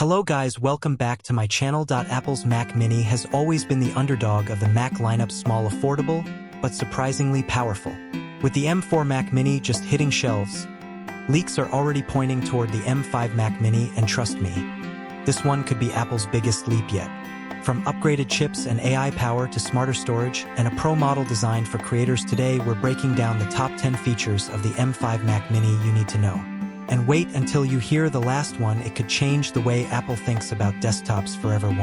Hello guys, welcome back to my channel. Apple's Mac Mini has always been the underdog of the Mac lineup, small, affordable, but surprisingly powerful. With the M4 Mac Mini just hitting shelves, leaks are already pointing toward the M5 Mac Mini, and trust me, this one could be Apple's biggest leap yet. From upgraded chips and AI power to smarter storage and a pro model designed for creators, today we're breaking down the top 10 features of the M5 Mac Mini you need to know. And wait until you hear the last one, it could change the way Apple thinks about desktops forever. 1.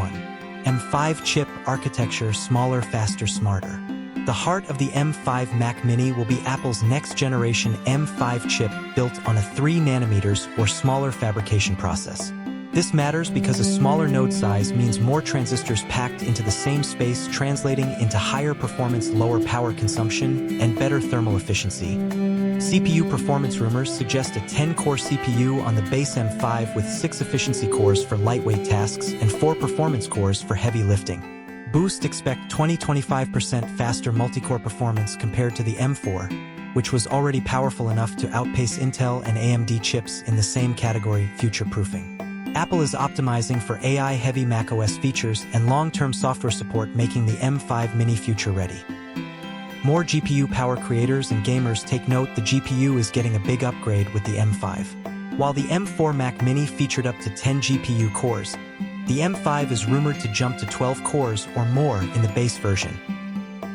M5 chip architecture, smaller, faster, smarter. The heart of the M5 Mac Mini will be Apple's next generation M5 chip built on a 3nm or smaller fabrication process. This matters because a smaller node size means more transistors packed into the same space, translating into higher performance, lower power consumption, and better thermal efficiency. CPU performance rumors suggest a 10-core CPU on the base M5 with 6 efficiency cores for lightweight tasks and 4 performance cores for heavy lifting. Boost: expect 20–25% faster multi-core performance compared to the M4, which was already powerful enough to outpace Intel and AMD chips in the same category. Future-proofing: Apple is optimizing for AI-heavy macOS features and long-term software support, making the M5 Mini future-ready. More GPU power. Creators and gamers, take note, the GPU is getting a big upgrade with the M5. While the M4 Mac Mini featured up to 10 GPU cores, the M5 is rumored to jump to 12 cores or more in the base version.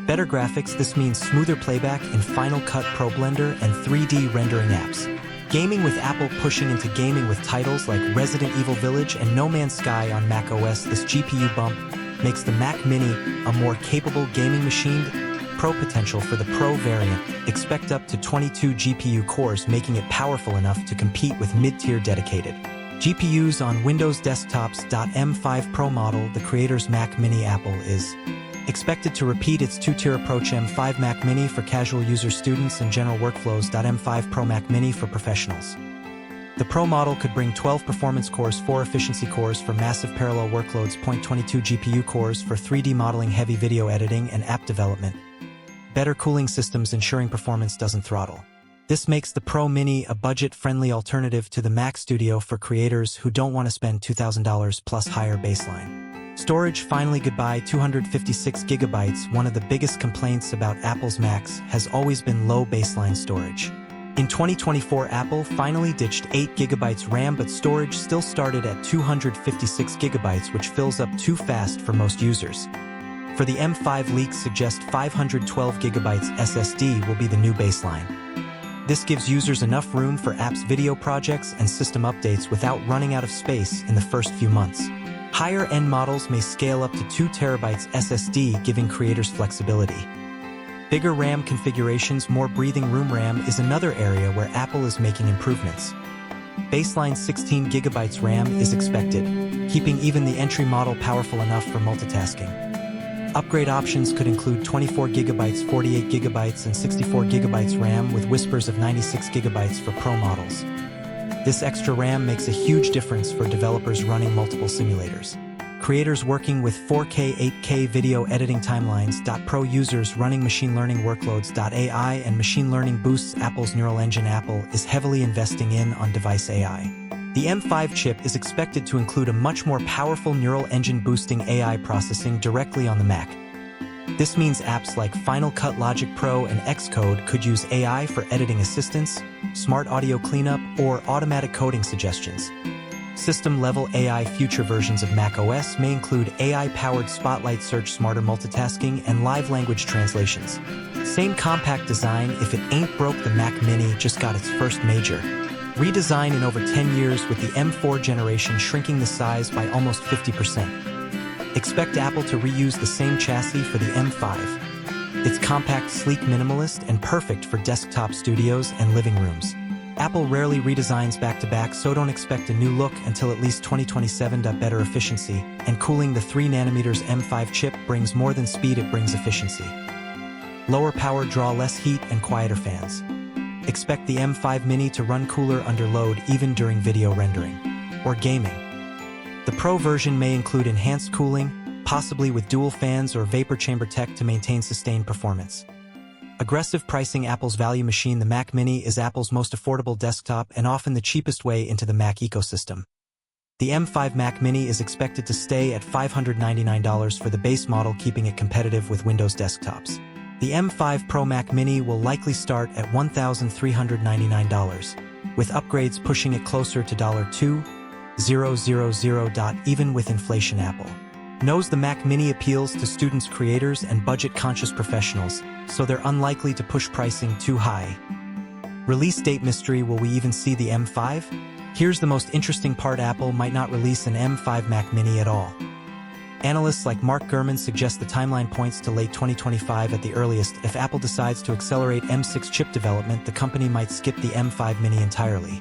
Better graphics: this means smoother playback in Final Cut Pro, Blender, and 3D rendering apps. Gaming: with Apple pushing into gaming with titles like Resident Evil Village and No Man's Sky on macOS, this GPU bump makes the Mac Mini a more capable gaming machine. Pro potential: for the Pro variant, expect up to 22 GPU cores, making it powerful enough to compete with mid-tier dedicated GPUs on Windows desktops. M5 Pro model, the creator's Mac Mini. Apple is expected to repeat its two-tier approach: M5 Mac Mini for casual users, students, and general workflows. M5 Pro Mac Mini for professionals. The Pro model could bring 12 performance cores, 4 efficiency cores for massive parallel workloads, 22 GPU cores for 3D modeling, heavy video editing, and app development. Better cooling systems, ensuring performance doesn't throttle. This makes the Pro Mini a budget-friendly alternative to the Mac Studio for creators who don't want to spend $2,000 plus higher baseline. Storage: finally, goodbye 256GB. One of the biggest complaints about Apple's Macs has always been low baseline storage. In 2024, Apple finally ditched 8GB RAM, but storage still started at 256GB, which fills up too fast for most users. For the M5, leaks suggest 512GB SSD will be the new baseline. This gives users enough room for apps, video projects, and system updates without running out of space in the first few months. Higher-end models may scale up to 2TB SSD, giving creators flexibility. Bigger RAM configurations: more breathing room. RAM is another area where Apple is making improvements. Baseline 16GB RAM is expected, keeping even the entry model powerful enough for multitasking. Upgrade options could include 24GB, 48GB, and 64GB RAM, with whispers of 96GB for Pro models. This extra RAM makes a huge difference for developers running multiple simulators, creators working with 4K, 8K video editing timelines. Pro users running machine learning workloads. AI and machine learning boosts Apple's Neural Engine. Apple is heavily investing in on-device AI. The M5 chip is expected to include a much more powerful Neural Engine boosting AI processing directly on the Mac. This means apps like Final Cut, Logic Pro, and Xcode could use AI for editing assistance, smart audio cleanup, or automatic coding suggestions. System-level AI: future versions of macOS may include AI-powered Spotlight search, smarter multitasking, and live language translations. Same compact design: if it ain't broke, the Mac Mini just got its first major redesign in over 10 years, with the M4 generation shrinking the size by almost 50%. Expect Apple to reuse the same chassis for the M5. It's compact, sleek, minimalist, and perfect for desktop studios and living rooms. Apple rarely redesigns back-to-back, so don't expect a new look until at least 2027. Better efficiency and cooling: the 3nm M5 chip brings more than speed, it brings efficiency. Lower power draw, less heat, and quieter fans. Expect the M5 Mini to run cooler under load, even during video rendering or gaming. The Pro version may include enhanced cooling, possibly with dual fans or vapor chamber tech to maintain sustained performance. Aggressive pricing: Apple's value machine. The Mac Mini is Apple's most affordable desktop and often the cheapest way into the Mac ecosystem. The M5 Mac Mini is expected to stay at $599 for the base model, keeping it competitive with Windows desktops. The M5 Pro Mac Mini will likely start at $1,399, with upgrades pushing it closer to $2,000. Even with inflation, Apple knows the Mac Mini appeals to students, creators, and budget-conscious professionals, so they're unlikely to push pricing too high. Release date mystery: will we even see the M5? Here's the most interesting part: Apple might not release an M5 Mac Mini at all. Analysts like Mark Gurman suggest the timeline points to late 2025 at the earliest. If Apple decides to accelerate M6 chip development, the company might skip the M5 Mini entirely.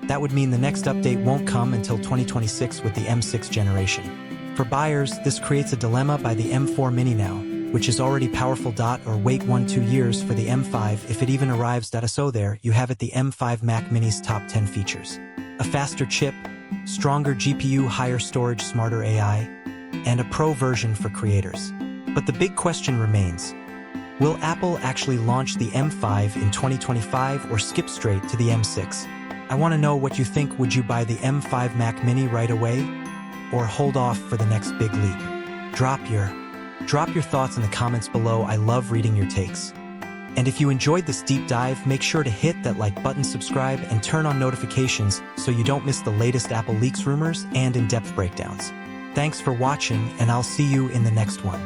That would mean the next update won't come until 2026 with the M6 generation. For buyers, this creates a dilemma: buy the M4 Mini now, which is already powerful, or wait 1-2 years for the M5 if it even arrives. So there you have it, the M5 Mac Mini's top 10 features. A faster chip, stronger GPU, higher storage, smarter AI, and a pro version for creators. But the big question remains: will Apple actually launch the M5 in 2025 or skip straight to the M6? I want to know what you think. Would you buy the M5 Mac Mini right away, or hold off for the next big leap? Drop your thoughts in the comments below. I love reading your takes. And if you enjoyed this deep dive, make sure to hit that like button, subscribe, and turn on notifications so you don't miss the latest Apple leaks, rumors, and in-depth breakdowns. Thanks for watching, and I'll see you in the next one.